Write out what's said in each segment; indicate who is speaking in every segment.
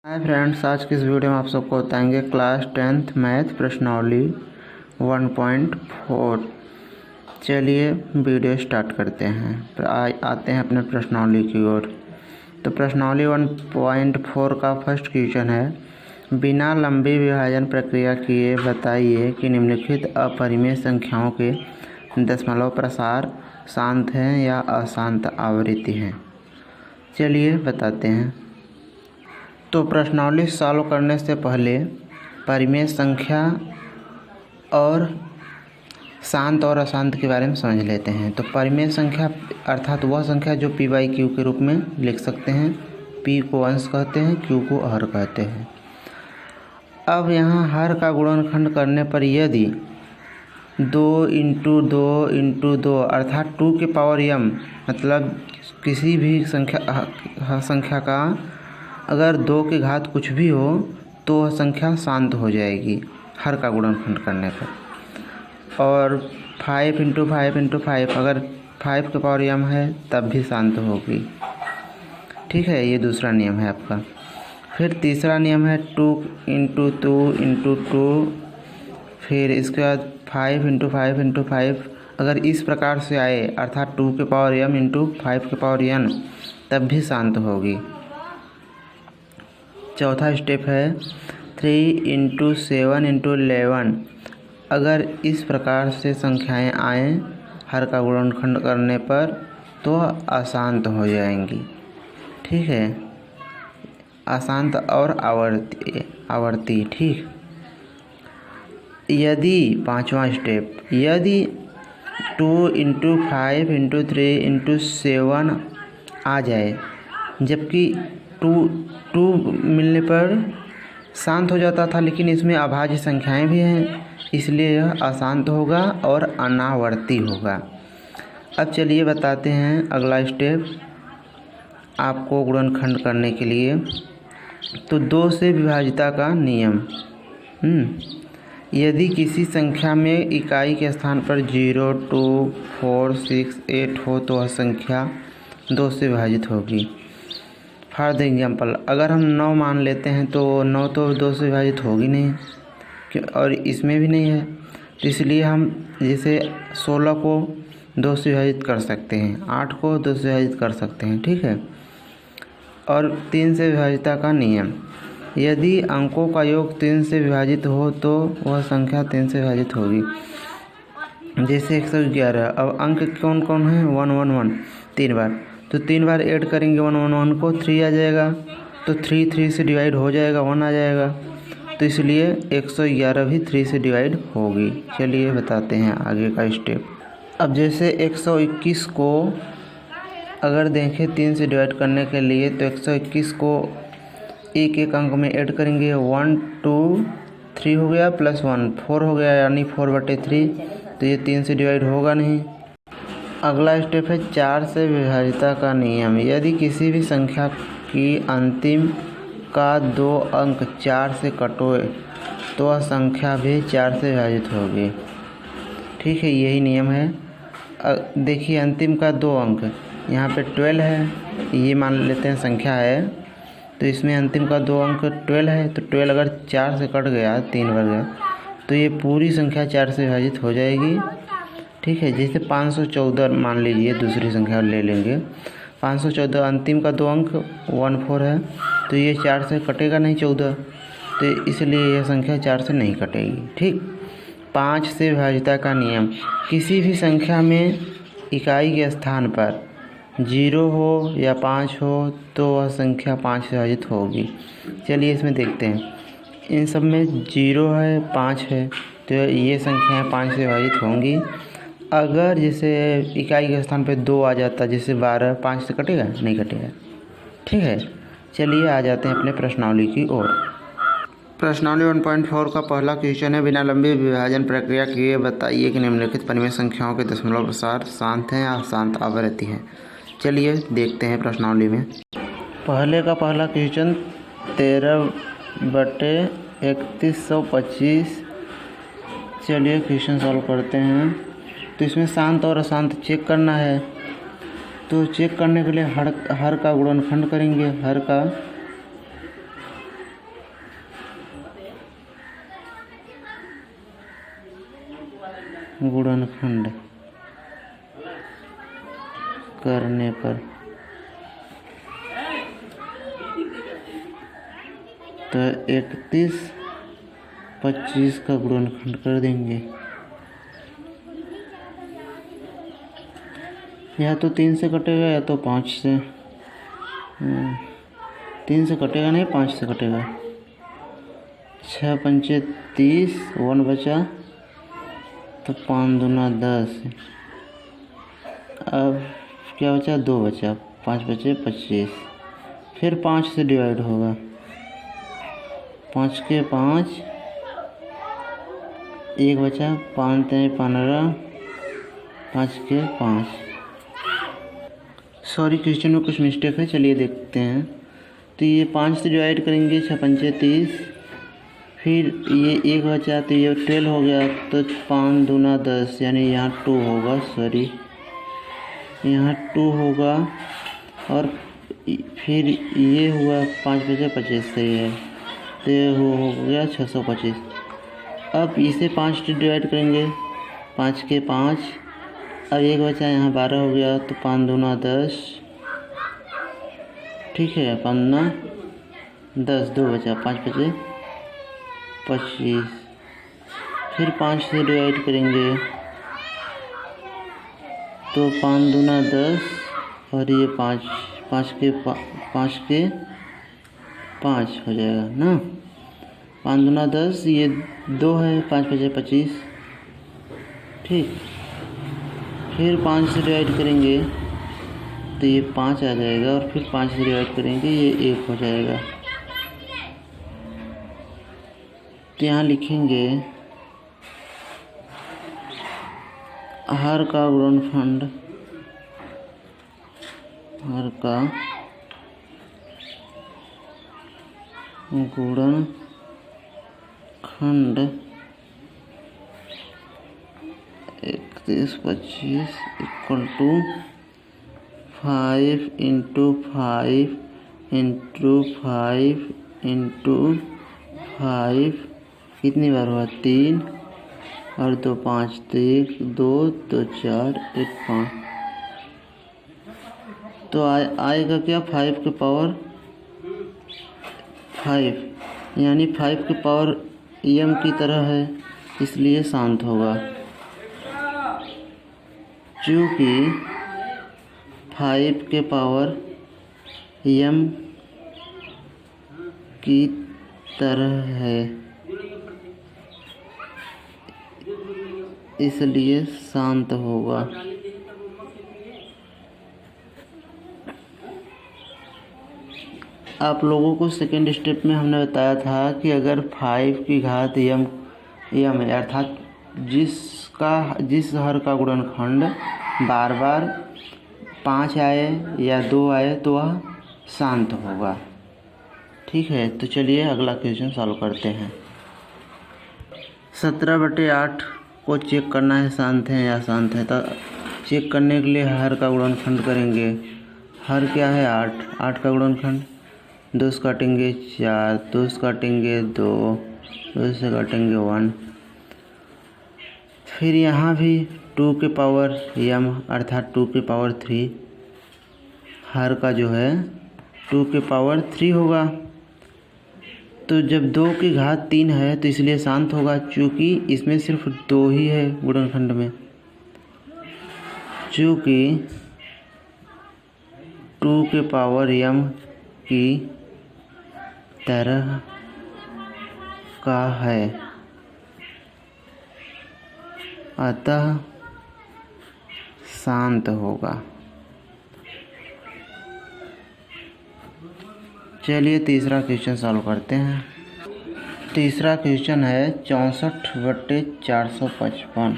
Speaker 1: Hi friends, आज की इस वीडियो में आप सबको बताएंगे क्लास 10th मैथ प्रश्नावली 1.4। चलिए वीडियो स्टार्ट करते हैं। आते हैं अपने प्रश्नावली की ओर। तो प्रश्नावली 1.4 का फर्स्ट क्वेश्चन है, बिना लंबी विभाजन प्रक्रिया किए बताइए कि निम्नलिखित अपरिमेय संख्याओं के दशमलव प्रसार शांत हैं या अशांत आवृत्ति हैं। चलिए बताते हैं। तो प्रश्नावली सॉल्व करने से पहले परिमेय संख्या और शांत और अशांत के बारे में समझ लेते हैं। तो परिमेय संख्या अर्थात वह संख्या जो p बाई क्यू के रूप में लिख सकते हैं। p को अंश कहते हैं, q को हर कहते हैं। अब यहाँ हर का गुणनखंड करने पर यदि 2 इंटू 2 अर्थात 2 के पावर m मतलब किसी भी संख्या का अगर 2 की घात कुछ भी हो तो वह संख्या शांत हो जाएगी हर का गुणनखंड करने पर। और 5 इंटू 5 अगर 5 के पावर m है तब भी शांत होगी। ठीक है, ये दूसरा नियम है आपका। फिर तीसरा नियम है 2 इंटू 2 फिर इसके बाद 5 इंटू 5 अगर इस प्रकार से आए अर्थात 2 के पावर m इंटू 5 के पावर n तब भी शांत होगी। चौथा स्टेप है 3 इंटू 7 इंटू 11 अगर इस प्रकार से संख्याएं आएँ हर का गुणनखंड करने पर तो अशांत हो जाएंगी। ठीक है, अशांत और आवर्ती। ठीक, यदि पांचवा स्टेप यदि 2 इंटू 5 इंटू 3 इंटू 7 आ जाए जबकि 2 मिलने पर शांत हो जाता था, लेकिन इसमें अभाज्य संख्याएं भी हैं इसलिए यह अशांत होगा और अनावर्ती होगा। अब चलिए बताते हैं अगला स्टेप आपको गुणनखंड करने के लिए। तो 2 से विभाजिता का नियम। यदि किसी संख्या में इकाई के स्थान पर 0, 2, 4, 6, 8 हो तो वह संख्या 2 से विभाजित होगी। फॉर द एग्जाम्पल अगर हम 9 मान लेते हैं तो 9 तो 2 से विभाजित होगी नहीं और इसमें भी नहीं है, तो इसलिए हम जैसे 16 को 2 से विभाजित कर सकते हैं, 8 को 2 से विभाजित कर सकते हैं। ठीक है, और 3 से विभाजिता का नियम, यदि अंकों का योग 3 से विभाजित हो तो वह संख्या 3 से विभाजित होगी। जैसे 111, अब अंक कौन कौन है 1 1 1 3 बार, तो 3 बार ऐड करेंगे 1 1 1 को 3 आ जाएगा, तो 3 से डिवाइड हो जाएगा 1 आ जाएगा, तो इसलिए 111 भी 3 से डिवाइड होगी। चलिए बताते हैं आगे का स्टेप। अब जैसे 121 को अगर देखें 3 से डिवाइड करने के लिए तो 121 को एक एक अंक में ऐड करेंगे 1 2 3 हो गया प्लस 1 4 हो गया, यानी 4/3, तो ये 3 से डिवाइड होगा नहीं। अगला स्टेप है 4 से विभाजिता का नियम। यदि किसी भी संख्या की अंतिम का 2 अंक 4 से कटे तो वह संख्या भी 4 से विभाजित होगी। ठीक है, यही नियम है। देखिए अंतिम का 2 अंक यहाँ पे 12 है, ये मान लेते हैं संख्या है, तो इसमें अंतिम का 2 अंक 12 है, तो 12 अगर 4 से कट गया 3 बार गया तो ये पूरी संख्या 4 से विभाजित हो जाएगी। ठीक है, जैसे 514 मान लीजिए, दूसरी संख्या ले लेंगे 514, अंतिम का 2 अंक 14 है, तो ये 4 से कटेगा नहीं 14, तो इसलिए यह संख्या 4 से नहीं कटेगी। ठीक, 5 से विभाजिता का नियम, किसी भी संख्या में इकाई के स्थान पर 0 हो या 5 हो तो वह संख्या 5 से विभाजित होगी। चलिए इसमें देखते हैं, इन सब में 0 है 5 है तो ये संख्याएँ 5 से विभाजित होंगी। अगर जैसे इकाई के स्थान पे 2 आ जाता, जैसे 12, 5 से कटेगा नहीं कटेगा। ठीक है, चलिए आ जाते हैं अपने प्रश्नावली की ओर। प्रश्नावली 1.4 का पहला क्वेश्चन है, बिना लंबी विभाजन प्रक्रिया किए बताइए कि निम्नलिखित परिमेय संख्याओं के दशमलव प्रसार शांत हैं या अशांत आवृत्ति हैं। चलिए देखते हैं प्रश्नावली में। पहला क्वेश्चन 13/3125। चलिए क्वेश्चन सॉल्व करते हैं। तो इसमें शांत और अशांत चेक करना है, तो चेक करने के लिए हर का गुणनखंड करेंगे। हर का गुणनखंड करने पर तो 31, 25 का गुणनखंड कर देंगे। या तो 3 से कटेगा या तो 5 से। 3 से कटेगा नहीं, 5 से कटेगा। 6 पंचे 30, 1 बचा तो 5 दूना 10। अब क्या बचा? 2 बचा। 5 बचे 25। फिर 5 से डिवाइड होगा। 5 के 5, 1 बचा। 5 3 15, 5 के 5। सॉरी, क्वेश्चन में कुछ मिस्टेक है, चलिए देखते हैं। तो ये 5 से डिवाइड करेंगे, 6 पंचे 30। फिर ये 1 बचा तो ये 12 हो गया, तो 5 दूना 10, यानी यहाँ 2 होगा। सॉरी, यहाँ 2 होगा। और फिर ये हुआ 5 बचे 25 से है, तो ये हो गया 625। अब इसे 5 से डिवाइड करेंगे, 5 के 5। अब 1 बचा, यहाँ 12 हो गया, तो 5 दूना 10। ठीक है, 5 दूना 10, 2 बचा। 5 बचे 25। फिर 5 से डिवाइड करेंगे तो 5 दूना 10 और ये 5, 5 के 5 हो जाएगा ना। 5 दूना 10, ये 2 है, 5 बचे 25। ठीक, फिर 5 से डिवाइड करेंगे तो ये 5 आ जाएगा, और फिर 5 से डिवाइड करेंगे ये 1 हो जाएगा। तो यहाँ लिखेंगे हर का गुणनखंड, हर का गुणनखंड 31, 25 equal to 5 into 5 into 5 into 5। कितनी बार हुआ? 3 और 2 5, तो 1 2 2 4 1 5। तो आएगा क्या? 5 के पावर 5, यानी 5 के पावर m की तरह है, इसलिए शांत होगा। चूँकि 5 के पावर m की तरह है, इसलिए शांत होगा। आप लोगों को सेकेंड स्टेप में हमने बताया था कि अगर 5 की घात m है, अर्थात जिस हर का गुणनखंड बार बार 5 आए या 2 आए तो वह शांत होगा। ठीक है, तो चलिए अगला क्वेश्चन सॉल्व करते हैं। 17/8 को चेक करना है शांत है या अशांत है। तो चेक करने के लिए हर का गुणनखंड करेंगे। हर क्या है? 8। 8 का गुणनखंड 2 से काटेंगे 4, 2 से काटेंगे 2, 2 से काटेंगे 1। फिर यहाँ भी 2 के पावर m अर्थात 2 के पावर 3। हर का जो है 2 के पावर 3 होगा। तो जब 2 की घात 3 है तो इसलिए शांत होगा, चूँकि इसमें सिर्फ 2 ही है गुणनखंड में। चूँकि 2 के पावर m की तरह का है, अतः शांत होगा। चलिए तीसरा क्वेश्चन सॉल्व करते हैं। तीसरा क्वेश्चन है 64/455।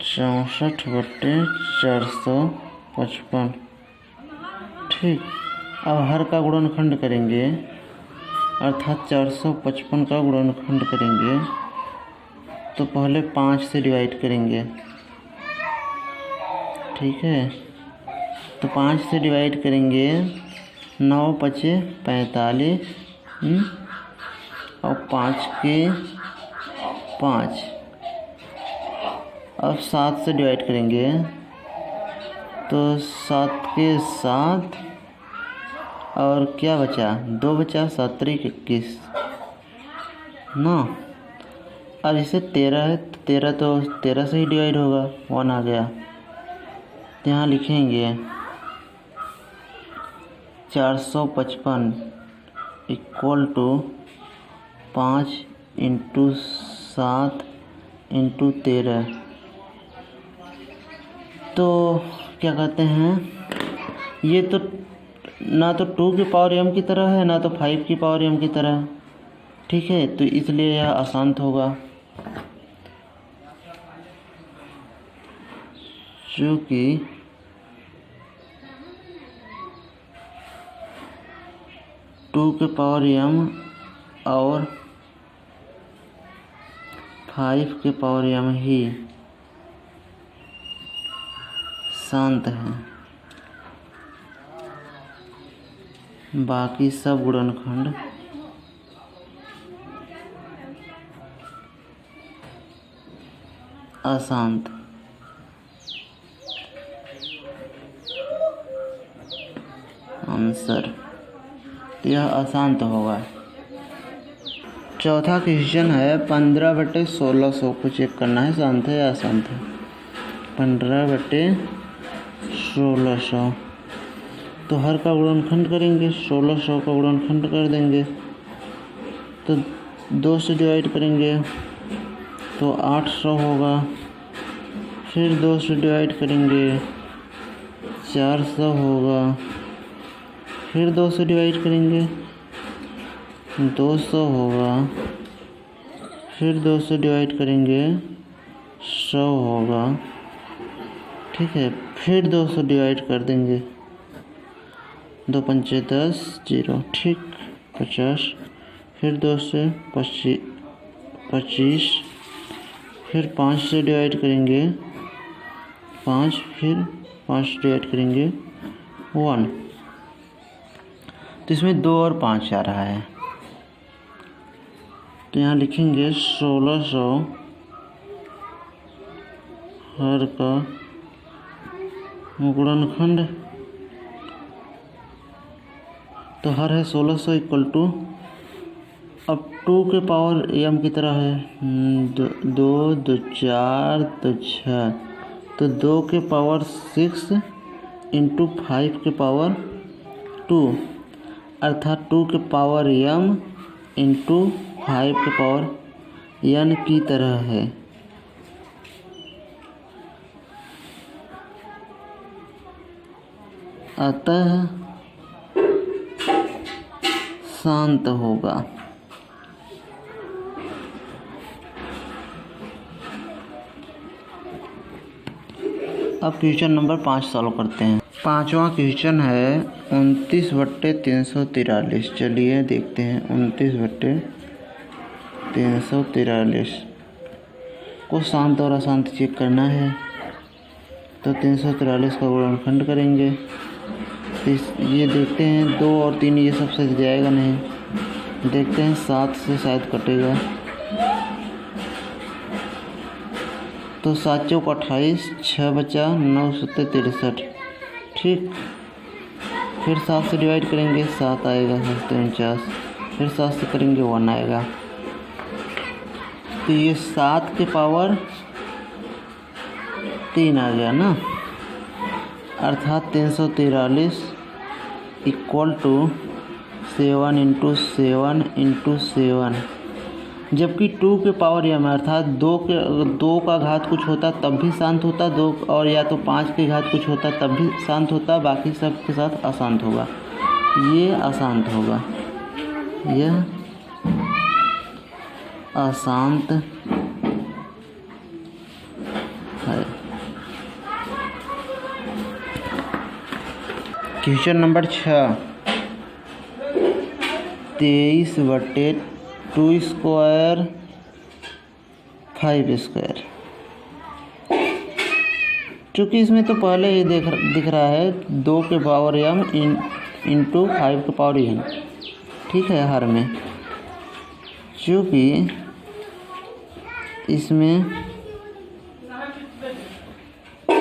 Speaker 1: 64/455। ठीक, अब हर का गुणनखंड करेंगे, अर्थात 455 का गुणनखंड करेंगे। तो पहले 5 से डिवाइड करेंगे। ठीक है, तो 5 से डिवाइड करेंगे, 9 5 45 और 5 के 5, अब 7 से डिवाइड करेंगे तो 7 के 7 और क्या बचा, 2 बचा, 7 3 21 ना। अब इसे 13 है तो 13 से ही डिवाइड होगा, 1 आ गया। तो यहाँ लिखेंगे 455 इक्वल टू 5 × 7 × 13। तो क्या कहते हैं, ये तो ना तो 2 की पावर m की तरह है, ना तो 5 की पावर m की तरह। ठीक है, तो इसलिए यह अशांत होगा, क्योंकि टू के पावर m और 5 के पावर m ही शांत है, बाकी सब गुणनखंड अशांत। आंसर यह अशांत होगा। चौथा क्वेश्चन है 15/1600 को चेक करना है शांत है या अशांत है। 15/1600 तो हर का गुणनखंड करेंगे, 1600 का गुणनखंड कर देंगे तो 2 से डिवाइड करेंगे तो 800 होगा, फिर 2 से डिवाइड करेंगे 400 होगा, फिर 2 से डिवाइड करेंगे 200 होगा, फिर 2 से डिवाइड करेंगे 100 होगा। ठीक है, फिर 2 से डिवाइड कर देंगे, 2 पंचे 10 0, ठीक 50, फिर 2 से 25, फिर 5 से डिवाइड करेंगे 5, फिर 5 से डिवाइड करेंगे 1। तो इसमें 2 और 5 आ रहा है, तो यहाँ लिखेंगे 1600 हर का गुणनखंड, तो हर है 1600 इक्वल टू, अब 2 के पावर m की तरह है, 2 2 4 2 6, तो 2 के पावर 6 इंटू 5 के पावर 2, अर्थात 2 के पावर m इंटू 5 के पावर n की तरह है। अतः शांत होगा। अब क्वेश्चन नंबर 5 सॉल्व करते हैं। पांचवा क्वेश्चन है 29/343। चलिए देखते हैं, 29/343 को शांत और अशांत चेक करना है। तो 343 का गुणनखंड करेंगे, तो ये देखते हैं 2 और 3 ये सब सज जाएगा नहीं, देखते हैं 7 से शायद कटेगा, तो 7 चौक 28, 6 बचा, 9 7 63, ठीक। फिर 7 से डिवाइड करेंगे 7 आएगा, 49, फिर 7 से करेंगे 1 आएगा। तो ये 7 के पावर 3 आ गया ना, अर्थात 343 इक्वल टू 7 × 7 × 7, जबकि 2 के पावर m अर्थात 2 का घात कुछ होता तब भी शांत होता, 2 और या तो 5 के घात कुछ होता तब भी शांत होता, बाकी सब के साथ अशांत होगा। ये अशांत होगा, यह अशांत है। Question number 6 23/2² 5²। चूँकि इसमें तो पहले ही दिख रहा है 2 के पावर m इंटू 5 के पावर n, ठीक है, हर में। चूँकि इसमें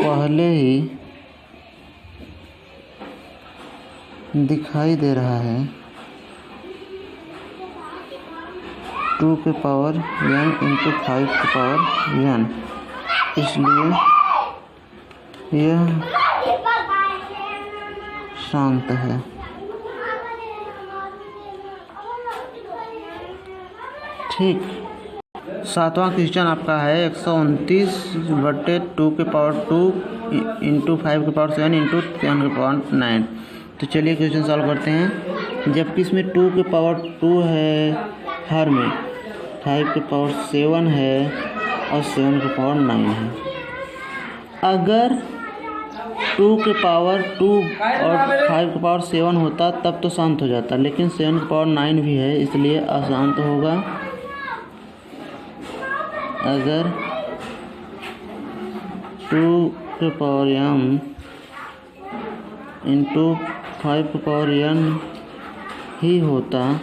Speaker 1: पहले ही दिखाई दे रहा है 2 के पावर n इंटू 5 के पावर n, इसलिए यह शांत है। ठीक, 7वां क्वेश्चन आपका है 129/2 के पावर 2 इंटू 5 के पावर 7 इंटू 10 के पावर 9। तो चलिए क्वेश्चन सॉल्व करते हैं। जबकि इसमें 2 के पावर 2 है हर में, 5 के पावर 7 है और 7 के पावर 9 है। अगर 2 के पावर 2 और 5 के पावर 7 होता तब तो शांत हो जाता, लेकिन 7 के पावर 9 भी है, इसलिए अशांत होगा। अगर 2 के पावर m इंटू 5 के पावर n ही होता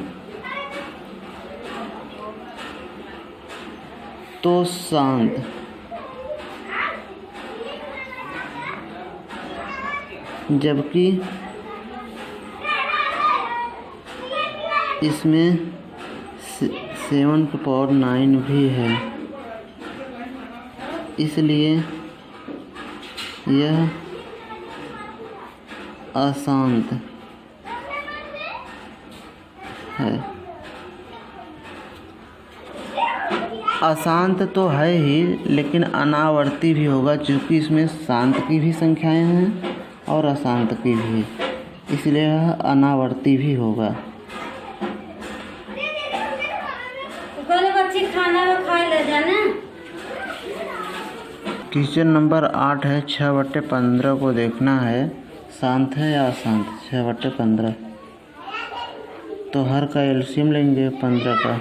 Speaker 1: तो शांत, जबकि इसमें 7 के पावर 9 भी है, इसलिए यह अशांत है। अशांत तो है ही, लेकिन अनावर्ती भी होगा, क्योंकि इसमें शांत की भी संख्याएं हैं और अशांत की भी, इसलिए यह अनावर्ती भी होगा। क्वेश्चन नंबर 8 है 6/15 को देखना है शांत है या अशांत। 6/15 तो हर का एलसीएम लेंगे 15 का।